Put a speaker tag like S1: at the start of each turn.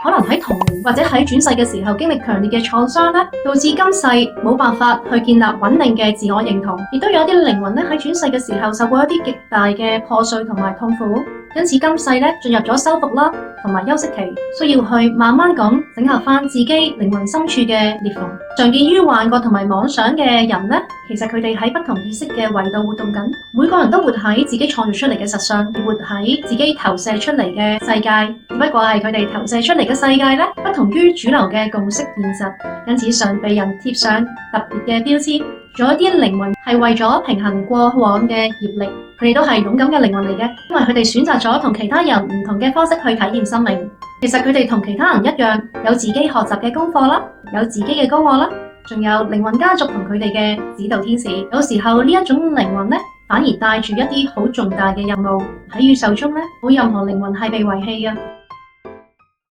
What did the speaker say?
S1: 可能喺童年或者喺轉世嘅時候經歷強烈嘅創傷咧，導致今世冇辦法去建立穩定嘅自我認同。亦都有一啲靈魂咧喺轉世嘅時候受過一啲極大嘅破碎同埋痛苦，因此今世咧進入咗修復啦同埋休息期，需要去慢慢咁整合翻自己靈魂深處嘅裂縫。常見於幻覺同埋妄想嘅人咧，其實佢哋喺不同意識嘅維度活動緊。每個人都活喺自己創造出嚟嘅實相，活喺自己投射出嚟嘅世界，只不過係佢哋投射出嚟嘅世界咧，不同於主流嘅共識現實，因此常被人貼上特別嘅標籤。仲有一啲靈魂係為咗平衡過往嘅業力，佢哋都係勇敢嘅靈魂嚟嘅，因為佢哋選擇咗同其他人唔同嘅方式去體驗生命。其實佢哋同其他人一樣，有自己學習嘅功課啦，有自己嘅高我啦，仲有靈魂家族同佢哋嘅指導天使。有時候呢一種靈魂咧，反而帶住一啲好重大嘅任務喺宇宙中咧，冇任何靈魂係被遺棄嘅。